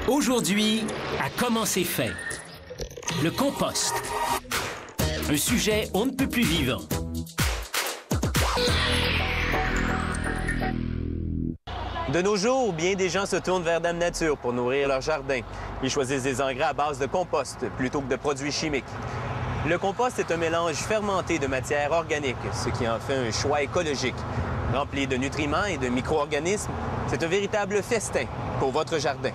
Aujourd'hui, à Comment c'est fait, le compost. Un sujet on ne peut plus vivant. De nos jours, bien des gens se tournent vers Dame Nature pour nourrir leur jardin. Ils choisissent des engrais à base de compost plutôt que de produits chimiques. Le compost est un mélange fermenté de matières organiques, ce qui en fait un choix écologique. Rempli de nutriments et de micro-organismes, c'est un véritable festin pour votre jardin.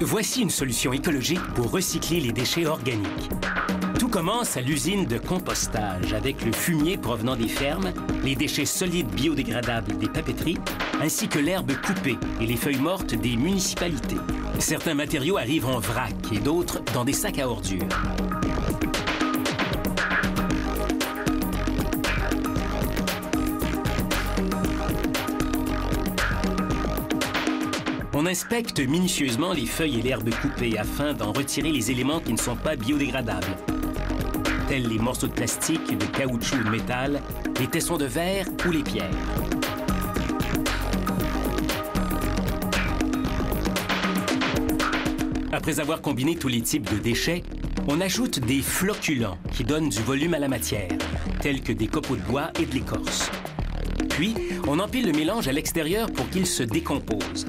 Voici une solution écologique pour recycler les déchets organiques. Tout commence à l'usine de compostage avec le fumier provenant des fermes, les déchets solides biodégradables des papeteries, ainsi que l'herbe coupée et les feuilles mortes des municipalités. Certains matériaux arrivent en vrac et d'autres dans des sacs à ordures. On inspecte minutieusement les feuilles et l'herbe coupées afin d'en retirer les éléments qui ne sont pas biodégradables, tels les morceaux de plastique, de caoutchouc ou de métal, les tessons de verre ou les pierres. Après avoir combiné tous les types de déchets, on ajoute des floculants qui donnent du volume à la matière, tels que des copeaux de bois et de l'écorce. Puis, on empile le mélange à l'extérieur pour qu'il se décompose.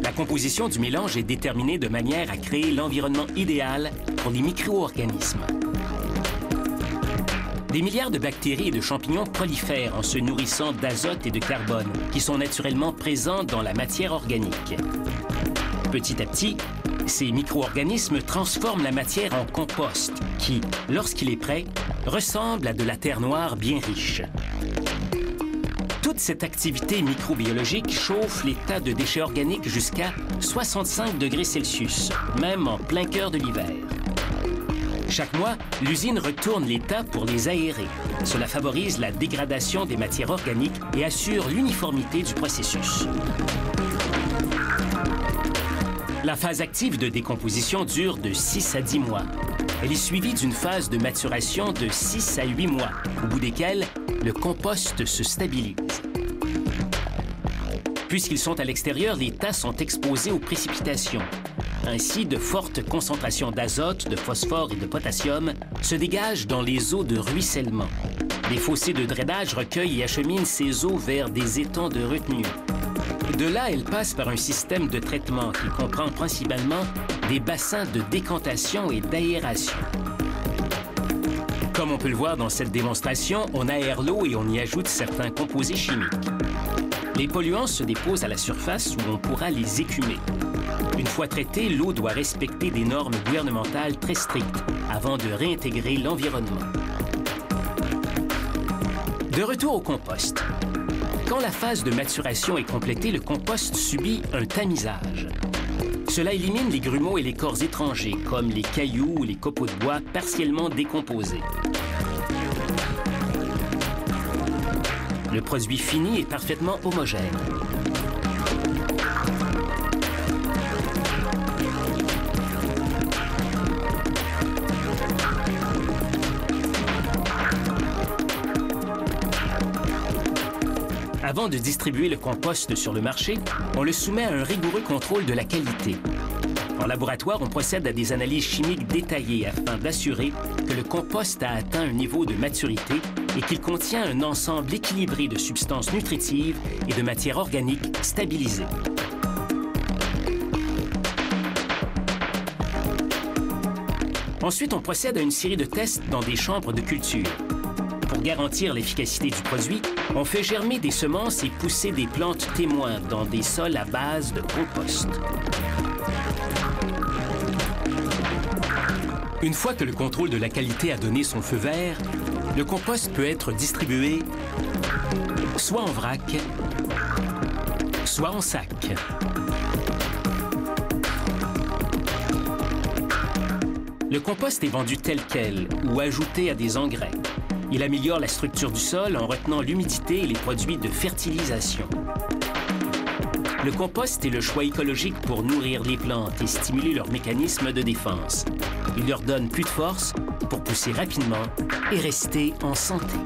La composition du mélange est déterminée de manière à créer l'environnement idéal pour les micro-organismes. Des milliards de bactéries et de champignons prolifèrent en se nourrissant d'azote et de carbone qui sont naturellement présents dans la matière organique. Petit à petit, ces micro-organismes transforment la matière en compost qui, lorsqu'il est prêt, ressemble à de la terre noire bien riche. Toute cette activité microbiologique chauffe les tas de déchets organiques jusqu'à 65 degrés Celsius, même en plein cœur de l'hiver. Chaque mois, l'usine retourne les tas pour les aérer. Cela favorise la dégradation des matières organiques et assure l'uniformité du processus. La phase active de décomposition dure de 6 à 10 mois. Elle est suivie d'une phase de maturation de 6 à 8 mois, au bout desquels le compost se stabilise. Puisqu'ils sont à l'extérieur, les tas sont exposés aux précipitations. Ainsi, de fortes concentrations d'azote, de phosphore et de potassium se dégagent dans les eaux de ruissellement. Des fossés de drainage recueillent et acheminent ces eaux vers des étangs de retenue. De là, elles passent par un système de traitement qui comprend principalement des bassins de décantation et d'aération. Comme on peut le voir dans cette démonstration, on aère l'eau et on y ajoute certains composés chimiques. Les polluants se déposent à la surface où on pourra les écumer. Une fois traitée, l'eau doit respecter des normes gouvernementales très strictes avant de réintégrer l'environnement. De retour au compost. Quand la phase de maturation est complétée, le compost subit un tamisage. Cela élimine les grumeaux et les corps étrangers, comme les cailloux ou les copeaux de bois partiellement décomposés. Le produit fini est parfaitement homogène. Avant de distribuer le compost sur le marché, on le soumet à un rigoureux contrôle de la qualité. En laboratoire, on procède à des analyses chimiques détaillées afin d'assurer que le compost a atteint un niveau de maturité et qu'il contient un ensemble équilibré de substances nutritives et de matières organiques stabilisées. Ensuite, on procède à une série de tests dans des chambres de culture. Pour garantir l'efficacité du produit, on fait germer des semences et pousser des plantes témoins dans des sols à base de compost. Une fois que le contrôle de la qualité a donné son feu vert, le compost peut être distribué soit en vrac, soit en sac. Le compost est vendu tel quel ou ajouté à des engrais. Il améliore la structure du sol en retenant l'humidité et les produits de fertilisation. Le compost est le choix écologique pour nourrir les plantes et stimuler leur mécanisme de défense. Il leur donne plus de force pour pousser rapidement et rester en santé.